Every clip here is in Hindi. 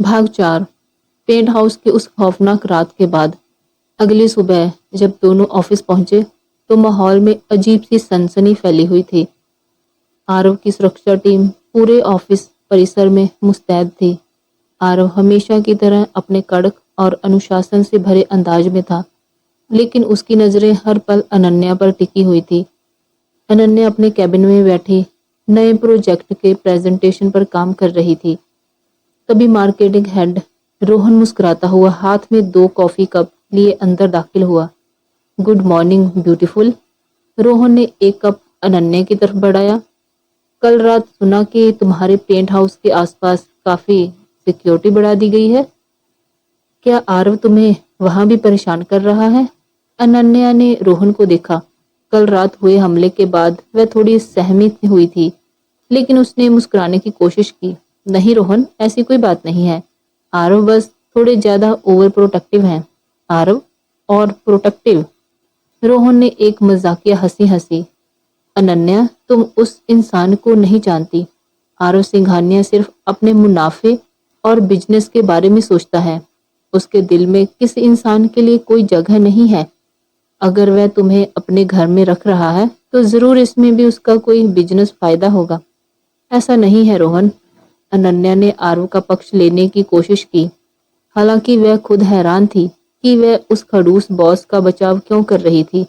भाग 4। पेंट हाउस की उस खौफनाक रात के बाद अगली सुबह जब दोनों ऑफिस पहुंचे तो माहौल में अजीब सी सनसनी फैली हुई थी। आरव की सुरक्षा टीम पूरे ऑफिस परिसर में मुस्तैद थी। आरव हमेशा की तरह अपने कड़क और अनुशासन से भरे अंदाज में था, लेकिन उसकी नजरें हर पल अनन्या पर टिकी हुई थी। अनन्या अपने कैबिन में बैठी नए प्रोजेक्ट के प्रेजेंटेशन पर काम कर रही थी। तभी मार्केटिंग हेड रोहन मुस्कुराता हुआ हाथ में 2 कॉफी कप लिए अंदर दाखिल हुआ। Good morning beautiful. रोहन ने एक कप अनन्या की तरफ बढ़ाया। कल रात सुना कि तुम्हारे पेंट हाउस के आसपास काफी सिक्योरिटी बढ़ा दी गई है। क्या आरव तुम्हें वहां भी परेशान कर रहा है? अनन्या ने रोहन को देखा। कल रात हुए हमले के बाद वह थोड़ी सहमी हुई थी, लेकिन उसने मुस्कुराने की कोशिश की। नहीं रोहन, ऐसी कोई बात नहीं है। आरव बस थोड़े ज्यादा ओवर प्रोटेक्टिव हैं। आरव और प्रोटेक्टिव? रोहन ने एक मजाकिया हंसी हंसी। अनन्या, तुम उस इंसान को नहीं जानती। आरव सिंघानिया सिर्फ अपने मुनाफे और बिजनेस के बारे में सोचता है। उसके दिल में किसी इंसान के लिए कोई जगह नहीं है। अगर वह तुम्हें अपने घर में रख रहा है तो जरूर इसमें भी उसका कोई बिजनेस फायदा होगा। ऐसा नहीं है रोहन। अनन्या ने आरव का पक्ष लेने की कोशिश की, हालांकि वह खुद हैरान थी कि वह उस खड़ूस बॉस का बचाव क्यों कर रही थी।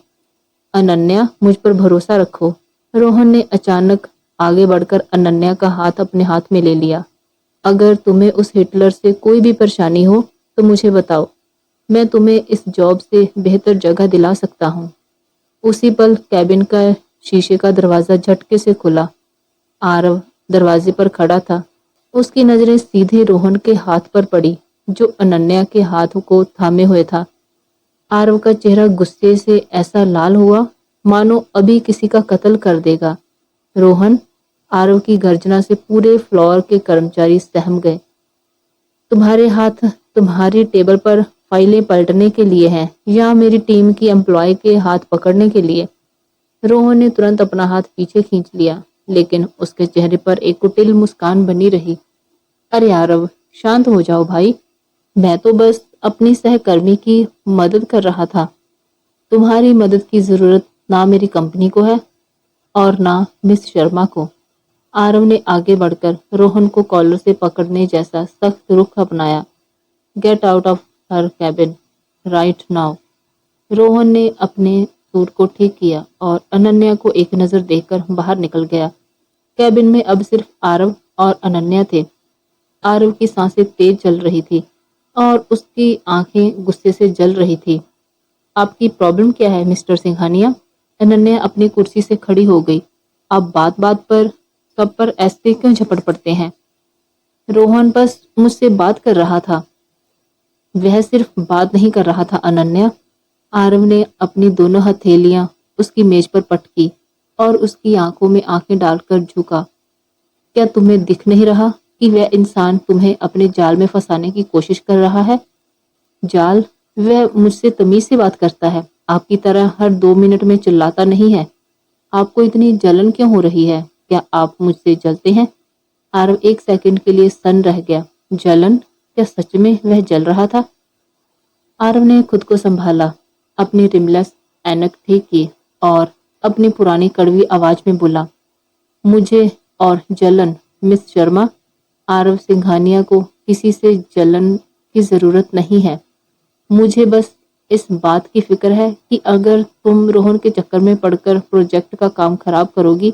अनन्या, मुझ पर भरोसा रखो। रोहन ने अचानक आगे बढ़कर अनन्या का हाथ अपने हाथ में ले लिया। अगर तुम्हें उस हिटलर से कोई भी परेशानी हो तो मुझे बताओ। मैं तुम्हें इस जॉब से बेहतर जगह दिला सकता हूँ। उसी पल कैबिन का शीशे का दरवाजा झटके से खुला। आरव दरवाजे पर खड़ा था। उसकी नजरें सीधे रोहन के हाथ पर पड़ी, जो अनन्या के हाथ को थामे हुए था। आरव का चेहरा गुस्से से ऐसा लाल हुआ मानो अभी किसी का कत्ल कर देगा। रोहन, आरव की गर्जना से पूरे फ्लोर के कर्मचारी सहम गए। तुम्हारे हाथ तुम्हारी टेबल पर फाइलें पलटने के लिए हैं या मेरी टीम की एम्प्लॉय के हाथ पकड़ने के लिए? रोहन ने तुरंत अपना हाथ पीछे खींच लिया, लेकिन उसके चेहरे पर एक कुटिल मुस्कान बनी रही। अरे आरव, शांत हो जाओ भाई। मैं तो बस अपनी सहकर्मी की मदद कर रहा था। तुम्हारी मदद की जरूरत ना मेरी कंपनी को है और ना मिस शर्मा को। आरव ने आगे बढ़कर रोहन को कॉलर से पकड़ने जैसा सख्त रुख अपनाया। Get out of her cabin right now. Rohan ने अपने सूट को ठीक किया और अनन्या को एक नजर देखकर बाहर निकल गया। कैबिन में अब सिर्फ आरव और अनन्या थे। आरव की सांसें तेज चल रही थी और उसकी आंखें गुस्से से जल रही थी। आपकी प्रॉब्लम क्या है मिस्टर सिंघानिया? अनन्या अपनी कुर्सी से खड़ी हो गई। आप बात बात पर सब पर ऐसे क्यों झपट पड़ते हैं? रोहन बस मुझसे बात कर रहा था। वह सिर्फ बात नहीं कर रहा था अनन्या। आरव ने अपनी दोनों हथेलियां उसकी मेज पर पटकी और उसकी आंखों में आंखें डालकर झुका। क्या तुम्हें दिख नहीं रहा कि वह इंसान तुम्हें अपने जाल में फंसाने की कोशिश कर रहा है? जाल? वह मुझसे तमीज से बात करता है, आपकी तरह हर 2 मिनट में चिल्लाता नहीं है। आपको इतनी जलन क्यों हो रही है? क्या आप मुझसे जलते हैं? आरव एक सेकंड के लिए सन्न रह गया। जलन? क्या सच में वह जल रहा था? आरव ने खुद को संभाला, अपनी रिमलेस ऐनक ठीक की और अपनी पुरानी कड़वी आवाज में बोला, मुझे और जलन मिस शर्मा? आरव सिंघानिया को किसी से जलन की जरूरत नहीं है। मुझे बस इस बात की फिक्र है कि अगर तुम रोहन के चक्कर में पड़कर प्रोजेक्ट का काम खराब करोगी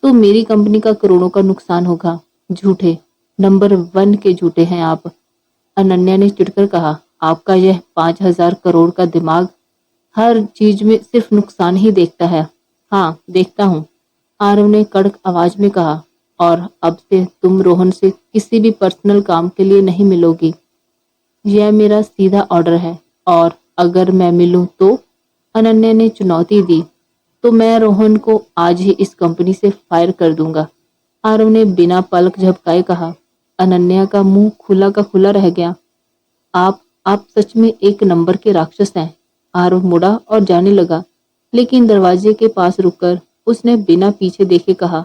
तो मेरी कंपनी का करोड़ों का नुकसान होगा। झूठे, नंबर 1 के झूठे हैं आप। अनन्या ने चिढ़कर कहा, आपका यह 5,000 करोड़ का दिमाग हर चीज में सिर्फ नुकसान ही देखता है। हाँ, देखता हूँ, आरव ने कड़क आवाज में कहा, और अब से तुम रोहन से किसी भी पर्सनल काम के लिए नहीं मिलोगी। यह मेरा सीधा ऑर्डर है और अगर मैं मिलूं तो? अनन्या ने चुनौती दी। तो मैं रोहन को आज ही इस कंपनी से फायर कर दूंगा। आरव ने बिना पलक झपकाए कहा। अनन्या का मुंह खुला का खुला रह गया। आप सच में एक नंबर के राक्षस हैं। आरव मुड़ा और जाने लगा, लेकिन दरवाजे के पास रुककर उसने बिना पीछे देखे कहा,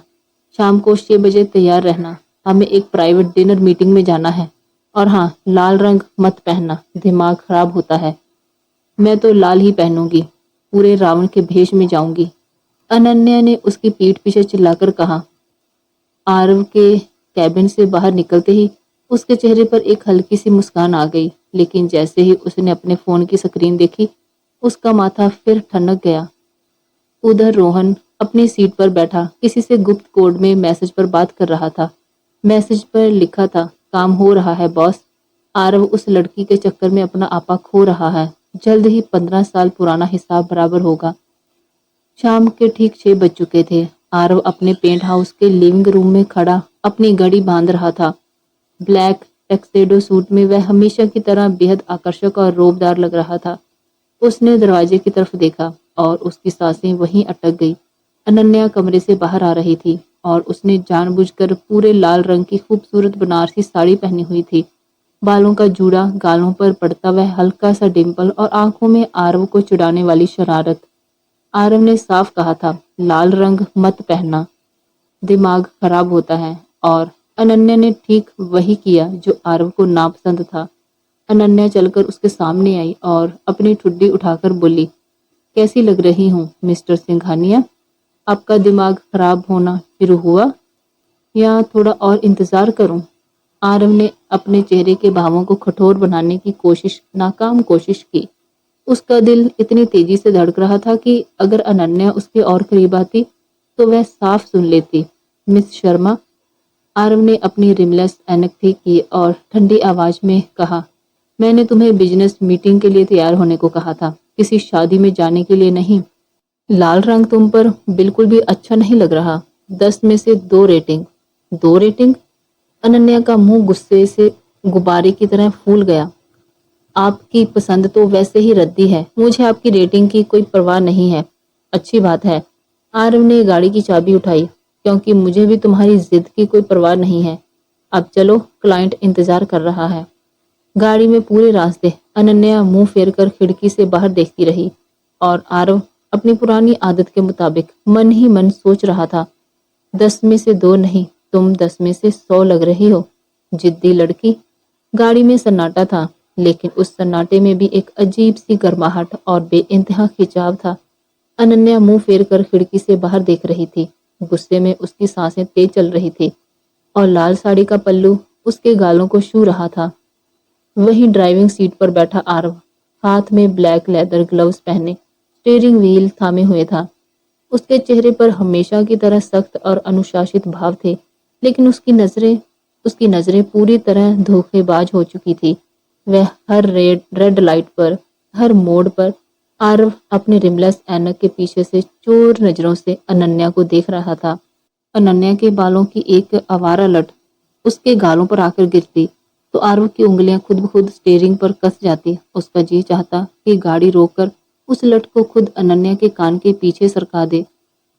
शाम को 6 बजे तैयार रहना, हमें एक प्राइवेट डिनर मीटिंग में जाना है। और हाँ, लाल रंग मत पहनना, दिमाग खराब होता है। मैं तो लाल ही पहनूंगी, पूरे रावण के भेष में जाऊंगी, अनन्या ने उसकी पीठ पीछे चिल्लाकर कहा। आरव के कैबिन से बाहर निकलते ही उसके चेहरे पर एक हल्की सी मुस्कान आ गई, लेकिन जैसे ही उसने अपने फोन की स्क्रीन देखी, उसका माथा फिर ठनक गया। उधर रोहन अपनी सीट पर बैठा किसी से गुप्त कोड में मैसेज पर बात कर रहा था। मैसेज पर लिखा था, काम हो रहा है बॉस। आरव उस लड़की के चक्कर में अपना आपा खो रहा है। जल्द ही 15 साल पुराना हिसाब बराबर होगा। शाम के ठीक 6 बज चुके थे। आरव अपने पेंट हाउस के लिविंग रूम में खड़ा अपनी घड़ी बांध रहा था। ब्लैक टक्सेडो सूट में वह हमेशा की तरह बेहद आकर्षक और रोबदार लग रहा था। उसने दरवाजे की तरफ देखा और उसकी सांसें वहीं अटक गई। अनन्या कमरे से बाहर आ रही थी और उसने जानबूझकर पूरे लाल रंग की खूबसूरत बनारसी साड़ी पहनी हुई थी। बालों का जूड़ा, गालों पर पड़ता वह हल्का सा डिंपल और आंखों में आरव को चिढ़ाने वाली शरारत। आरव ने साफ कहा था, लाल रंग मत पहनना, दिमाग खराब होता है। और अनन्या ने ठीक वही किया जो आरव को नापसंद था। अनन्या चलकर उसके सामने आई और अपनी ठुड्डी उठाकर बोली, कैसी लग रही हूँ मिस्टर सिंघानिया? आपका दिमाग खराब होना शुरू हुआ या थोड़ा और इंतजार करूं? आरव ने अपने चेहरे के भावों को कठोर बनाने की नाकाम कोशिश की। उसका दिल इतनी तेजी से धड़क रहा था कि अगर अनन्या उसके और करीब आती तो वह साफ सुन लेती। मिस शर्मा, आरव ने अपनी रिमलेस ऐनक ठीक की और ठंडी आवाज में कहा, मैंने तुम्हें बिजनेस मीटिंग के लिए तैयार होने को कहा था, किसी शादी में जाने के लिए नहीं। लाल रंग तुम पर बिल्कुल भी अच्छा नहीं लग रहा। 10 में से 2 रेटिंग। 2 रेटिंग? अनन्या का मुंह गुस्से से गुब्बारे की तरह फूल गया। आपकी पसंद तो वैसे ही रद्दी है, मुझे आपकी रेटिंग की कोई परवाह नहीं है। अच्छी बात है। आरव ने गाड़ी की चाबी उठाई, क्योंकि मुझे भी तुम्हारी जिद की कोई परवाह नहीं है। अब चलो, क्लाइंट इंतजार कर रहा है। गाड़ी में पूरे रास्ते अनन्या मुंह फेर कर खिड़की से बाहर देखती रही और आरव अपनी पुरानी आदत के मुताबिक मन ही मन सोच रहा था, 10 में से 2 नहीं, तुम 10 में से 100 लग रही हो, जिद्दी लड़की। गाड़ी में सन्नाटा था, लेकिन उस सन्नाटे में भी एक अजीब सी गर्माहट और बेइंतहा खिंचाव था। अनन्या मुंह फेर कर खिड़की से बाहर देख रही थी। गुस्से में उसकी सांसें तेज चल रही थी और लाल साड़ी का पल्लू उसके गालों को छू रहा था। वहीं ड्राइविंग सीट पर बैठा आरव हाथ में ब्लैक लेदर ग्लव्स पहने स्टीयरिंग व्हील थामे हुए था। उसके चेहरे पर हमेशा की तरह सख्त और अनुशासित भाव थे, लेकिन उसकी नजरें पूरी तरह धोखेबाज हो चुकी थी। वह हर रेड लाइट पर, हर मोड़ पर आरव अपने रिमलेस ऐनक के पीछे से चोर नजरों से अनन्या को देख रहा था। अनन्या के बालों की एक आवारा लट उसके गालों पर आकर गिरती तो आरव की उंगलियां खुद ब खुद स्टीयरिंग पर कस जाती। उसका जी चाहता कि गाड़ी रोककर उस लट को खुद अनन्या के कान के पीछे सरका दे।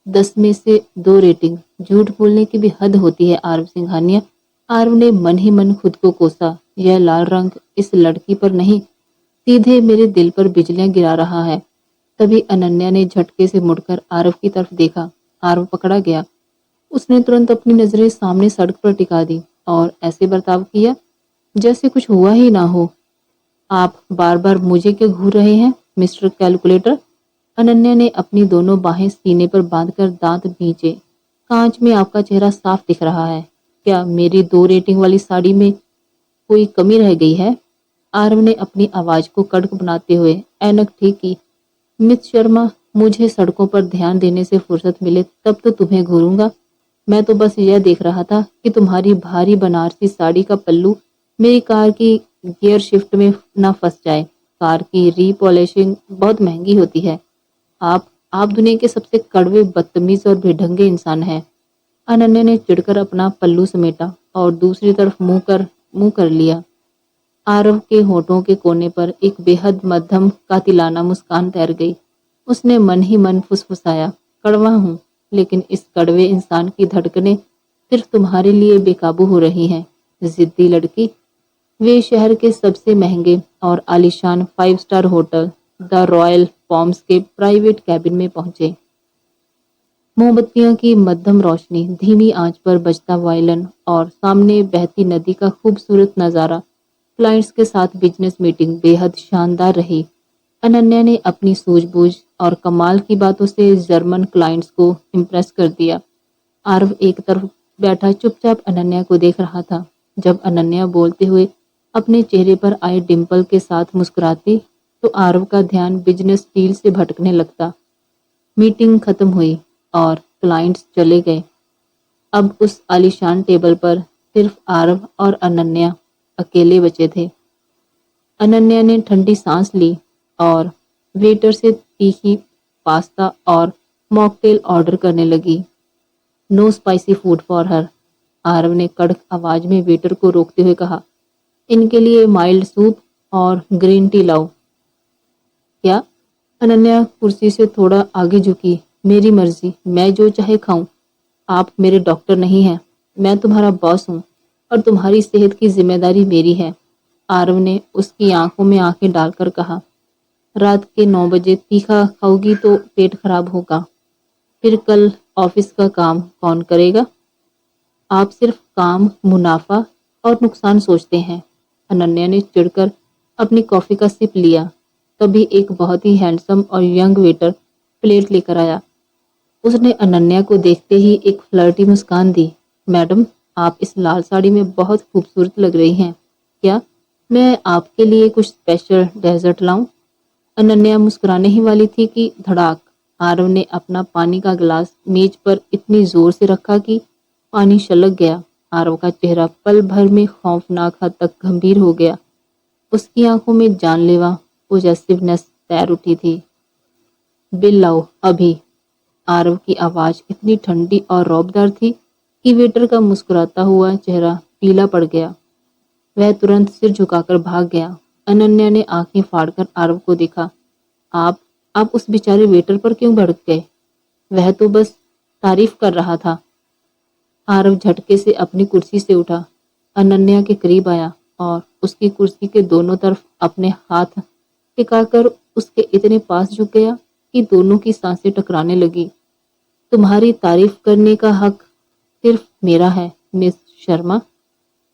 10 में से 2 रेटिंग, झूठ बोलने की भी हद होती है आरव सिंघानिया। आरव ने मन ही मन खुद को कोसा, यह लाल रंग इस लड़की पर नहीं, सीधे मेरे दिल पर बिजलियां गिरा रहा है। तभी अनन्या ने झटके से मुड़कर आरव की तरफ देखा। आरव पकड़ा गया। उसने तुरंत अपनी नजरें सामने सड़क पर टिका दी और ऐसे बर्ताव किया जैसे कुछ हुआ ही ना हो। आप बार बार मुझे क्यों घूर रहे हैं मिस्टर कैलकुलेटर? अनन्या ने अपनी दोनों बाहें सीने पर बांधकर दांत भींचे। कांच में आपका चेहरा साफ दिख रहा है। क्या मेरी 2 रेटिंग वाली साड़ी में कोई कमी रह गई है? आरव ने अपनी आवाज को कड़क बनाते हुए ऐनक ठीक की। मिस शर्मा, मुझे सड़कों पर ध्यान देने से फुर्सत मिले तब तो तुम्हें घूरूंगा। मैं तो बस यह देख रहा था कि तुम्हारी भारी बनारसी साड़ी का पल्लू मेरी कार की गियर शिफ्ट में ना फंस जाए। कार की रीपॉलिशिंग बहुत महंगी होती है। आप दुनिया के सबसे कड़वे, बदतमीज और बेढंगे इंसान हैं। अनन्या ने चिढ़कर अपना पल्लू समेटा और दूसरी तरफ मुंह कर लिया। आरव के होठों के कोने पर एक बेहद मध्यम कातिलाना मुस्कान तैर गई। उसने मन ही मन फुसफुसाया, कड़वा हूँ, लेकिन इस कड़वे इंसान की धड़कनें सिर्फ तुम्हारे लिए बेकाबू हो रही हैं, जिद्दी लड़की। वे शहर के सबसे महंगे और आलीशान 5 स्टार होटल द रॉयल पॉम्स के प्राइवेट कैबिन में पहुंचे। मोमबत्तियों की मध्यम रोशनी, धीमी आंच पर बजता वायलिन और सामने बहती नदी का खूबसूरत नजारा क्लाइंट्स के साथ बिजनेस मीटिंग बेहद शानदार रही। अनन्या ने अपनी सूझबूझ और कमाल की बातों से जर्मन क्लाइंट्स को इम्प्रेस कर दिया। आरव एक तरफ बैठा चुपचाप अनन्या को देख रहा था। जब अनन्या बोलते हुए अपने चेहरे पर आए डिंपल के साथ मुस्कुराती तो आरव का ध्यान बिजनेस डील से भटकने लगता। मीटिंग खत्म हुई और क्लाइंट्स चले गए। अब उस आलीशान टेबल पर सिर्फ आरव और अनन्या अकेले बचे थे। अनन्या ने ठंडी सांस ली और वेटर से तीखी पास्ता और मॉकटेल ऑर्डर करने लगी। No spicy food for her, Aarav ने कड़क आवाज में वेटर को रोकते हुए कहा। इनके लिए माइल्ड सूप और ग्रीन टी लाओ। क्या? अनन्या कुर्सी से थोड़ा आगे झुकी। मेरी मर्जी, मैं जो चाहे खाऊं। आप मेरे डॉक्टर नहीं हैं, मैं तुम्हारा बॉस हूं और तुम्हारी सेहत की जिम्मेदारी मेरी है, आरव ने उसकी आंखों में आंखें डालकर कहा। रात के 9 बजे तीखा खाओगी तो पेट खराब होगा, फिर कल ऑफिस का काम कौन करेगा? आप सिर्फ काम, मुनाफा और नुकसान सोचते हैं। अनन्या ने चिढ़कर अपनी कॉफी का सिप लिया। तभी एक बहुत ही हैंडसम और यंग वेटर प्लेट लेकर आया। उसने अनन्या को देखते ही एक फ्लर्टी मुस्कान दी। मैडम, आप इस लाल साड़ी में बहुत खूबसूरत लग रही हैं। क्या मैं आपके लिए कुछ स्पेशल डेजर्ट लाऊं? अनन्या मुस्कुराने ही वाली थी कि धड़ाक, आरव ने अपना पानी का गिलास मेज पर इतनी जोर से रखा कि पानी छलक गया। आरव का चेहरा पल भर में खौफनाक हद तक गंभीर हो गया। उसकी आंखों में जानलेवा पॉजेसिवनेस तैर उठी थी। बिल लाओ अभी। आरव की आवाज इतनी ठंडी और रौबदार थी कि वेटर का मुस्कुराता हुआ चेहरा पीला पड़ गया। वह तुरंत सिर झुकाकर भाग गया। अनन्या ने आंखें फाड़कर आरव को देखा। आप उस बेचारे वेटर पर क्यों भड़क गए? वह तो बस तारीफ कर रहा था। आरव झटके से अपनी कुर्सी से उठा, अनन्या के करीब आया और उसकी कुर्सी के दोनों तरफ अपने हाथ टिकाकर उसके इतने पास झुक गया कि दोनों की सांसें टकराने लगी। तुम्हारी तारीफ करने का हक सिर्फ मेरा है, मिस शर्मा।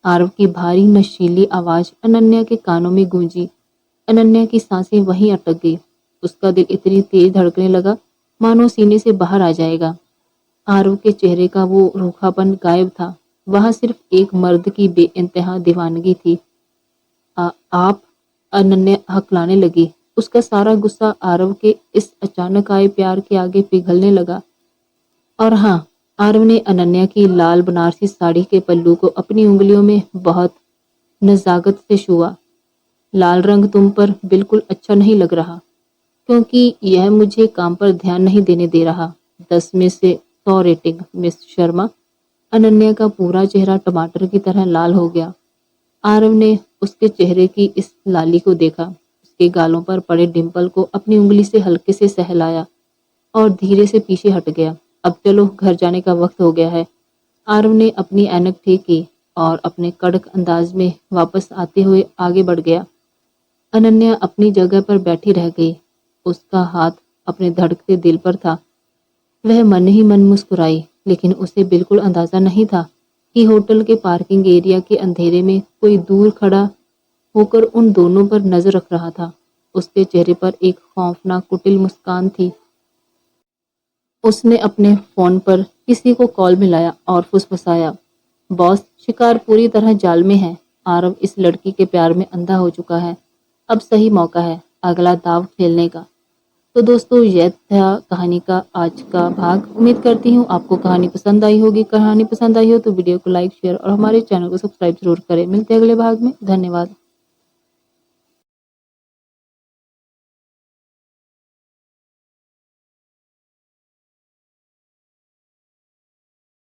आरव की भारी नशीली आवाज अनन्या के कानों में गूंजी। अनन्या की सांसें वहीं अटक गई। उसका दिल इतनी तेज धड़कने लगा मानो सीने से बाहर आ जाएगा। आरव के चेहरे का वो रूखापन गायब था। वहां सिर्फ एक मर्द की बेइंतहा दीवानगी थी। आप? अनन्या हकलाने लगी। उसका सारा गुस्सा आरव के इस अचानक आए प्यार के आगे पिघलने लगा। और हाँ, आरव ने अनन्या की लाल बनारसी साड़ी के पल्लू को अपनी उंगलियों में बहुत नजाकत से छुआ। लाल रंग तुम पर बिल्कुल अच्छा नहीं लग रहा, क्योंकि यह मुझे काम पर ध्यान नहीं देने दे रहा। 10 में से 100 रेटिंग, मिस शर्मा। अनन्या का पूरा चेहरा टमाटर की तरह लाल हो गया। आरव ने उसके चेहरे की इस लाली को देखा, उसके गालों पर पड़े डिंपल को अपनी उंगली से हल्के से सहलाया और धीरे से पीछे हट गया। अब चलो, घर जाने का वक्त हो गया है। आरव ने अपनी ऐनक ठीक की और अपने कड़क अंदाज में वापस आते हुए आगे बढ़ गया। अनन्या अपनी जगह पर बैठी रह गई। उसका हाथ अपने धड़कते दिल पर था। वह मन ही मन मुस्कुराई, लेकिन उसे बिल्कुल अंदाजा नहीं था कि होटल के पार्किंग एरिया के अंधेरे में कोई दूर खड़ा होकर उन दोनों पर नजर रख रहा था। उसके चेहरे पर एक खौफनाक कुटिल मुस्कान थी। उसने अपने फोन पर किसी को कॉल मिलाया और फुसफुसाया, बॉस, शिकार पूरी तरह जाल में है। आरव इस लड़की के प्यार में अंधा हो चुका है। अब सही मौका है अगला दाव खेलने का। तो दोस्तों, यह था कहानी का आज का भाग। उम्मीद करती हूँ आपको कहानी पसंद आई होगी। कहानी पसंद आई हो तो वीडियो को लाइक, शेयर और हमारे चैनल को सब्सक्राइब जरूर करें। मिलते हैं अगले भाग में। धन्यवाद।